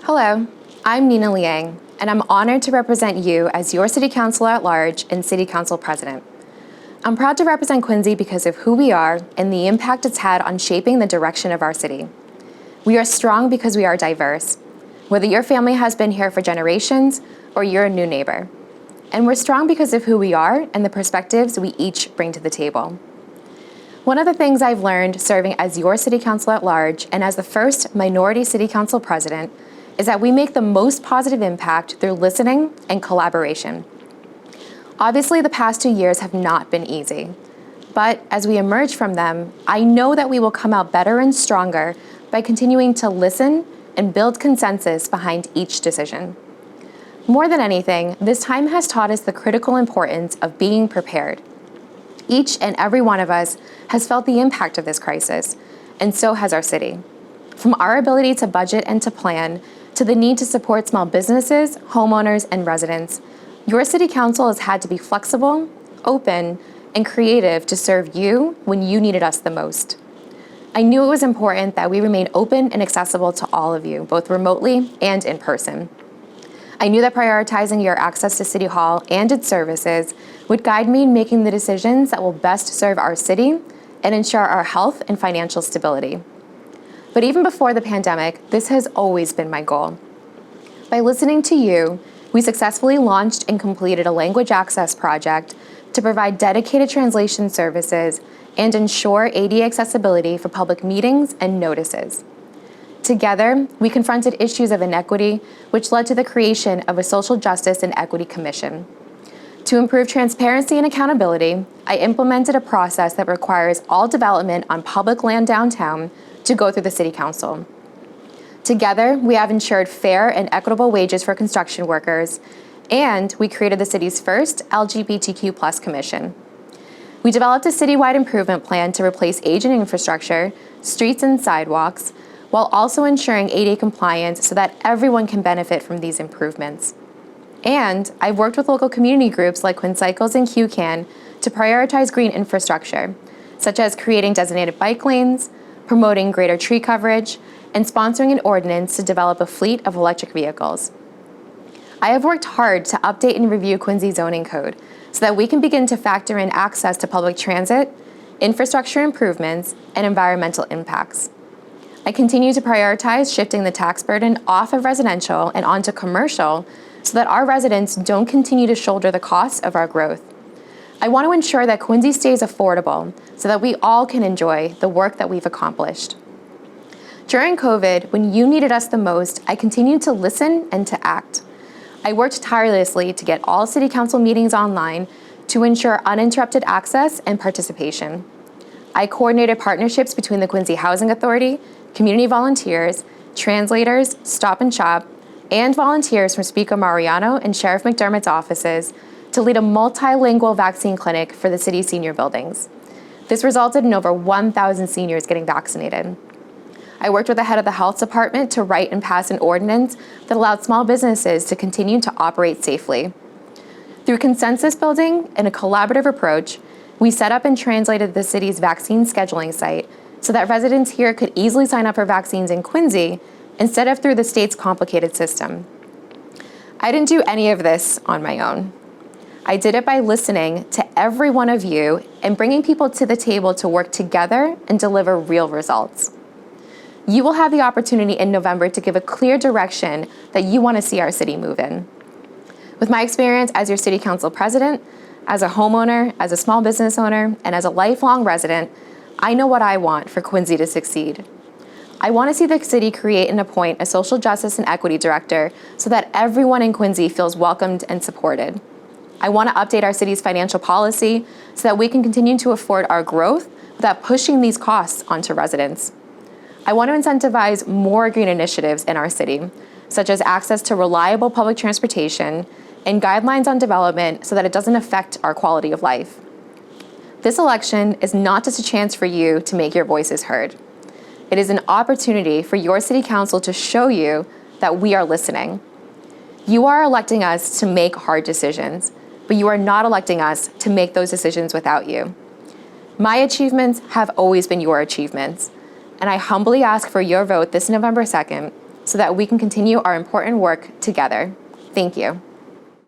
Hello, I'm Nina Liang, and I'm honored to represent you as your City Councilor at Large and City Council President. I'm proud to represent Quincy because of who we are and the impact it's had on shaping the direction of our city. We are strong because we are diverse, whether your family has been here for generations or you're a new neighbor. And we're strong because of who we are and the perspectives we each bring to the table. One of the things I've learned serving as your City Councilor at Large and as the first minority City Council President is that we make the most positive impact through listening and collaboration. Obviously, the past 2 years have not been easy, but as we emerge from them, I know that we will come out better and stronger by continuing to listen and build consensus behind each decision. More than anything, this time has taught us the critical importance of being prepared. Each and every one of us has felt the impact of this crisis, and so has our city. From our ability to budget and to plan, to the need to support small businesses, homeowners, and residents, your City Council has had to be flexible, open, and creative to serve you when you needed us the most. I knew it was important that we remain open and accessible to all of you, both remotely and in person. I knew that prioritizing your access to City Hall and its services would guide me in making the decisions that will best serve our city and ensure our health and financial stability. But even before the pandemic, this has always been my goal. By listening to you, we successfully launched and completed a language access project to provide dedicated translation services and ensure ADA accessibility for public meetings and notices. Together, we confronted issues of inequity, which led to the creation of a Social Justice and Equity Commission. To improve transparency and accountability, I implemented a process that requires all development on public land downtown to go through the City Council. Together, we have ensured fair and equitable wages for construction workers, and we created the city's first LGBTQ+ commission. We developed a citywide improvement plan to replace aging infrastructure, streets and sidewalks, while also ensuring ADA compliance so that everyone can benefit from these improvements. And I've worked with local community groups like Quincycles and QCAN to prioritize green infrastructure, such as creating designated bike lanes, promoting greater tree coverage, and sponsoring an ordinance to develop a fleet of electric vehicles. I have worked hard to update and review Quincy zoning code so that we can begin to factor in access to public transit, infrastructure improvements, and environmental impacts. I continue to prioritize shifting the tax burden off of residential and onto commercial so that our residents don't continue to shoulder the costs of our growth. I want to ensure that Quincy stays affordable so that we all can enjoy the work that we've accomplished. During COVID, when you needed us the most, I continued to listen and to act. I worked tirelessly to get all City Council meetings online to ensure uninterrupted access and participation. I coordinated partnerships between the Quincy Housing Authority, community volunteers, translators, Stop and Shop, and volunteers from Speaker Mariano and Sheriff McDermott's offices to lead a multilingual vaccine clinic for the city's senior buildings. This resulted in over 1,000 seniors getting vaccinated. I worked with the head of the health department to write and pass an ordinance that allowed small businesses to continue to operate safely. Through consensus building and a collaborative approach, we set up and translated the city's vaccine scheduling site so that residents here could easily sign up for vaccines in Quincy instead of through the state's complicated system. I didn't do any of this on my own. I did it by listening to every one of you and bringing people to the table to work together and deliver real results. You will have the opportunity in November to give a clear direction that you want to see our city move in. With my experience as your City Council President, as a homeowner, as a small business owner, and as a lifelong resident, I know what I want for Quincy to succeed. I want to see the city create and appoint a social justice and equity director so that everyone in Quincy feels welcomed and supported. I want to update our city's financial policy so that we can continue to afford our growth without pushing these costs onto residents. I want to incentivize more green initiatives in our city, such as access to reliable public transportation and guidelines on development so that it doesn't affect our quality of life. This election is not just a chance for you to make your voices heard. It is an opportunity for your City Council to show you that we are listening. You are electing us to make hard decisions, but you are not electing us to make those decisions without you. My achievements have always been your achievements, and I humbly ask for your vote this November 2nd so that we can continue our important work together. Thank you.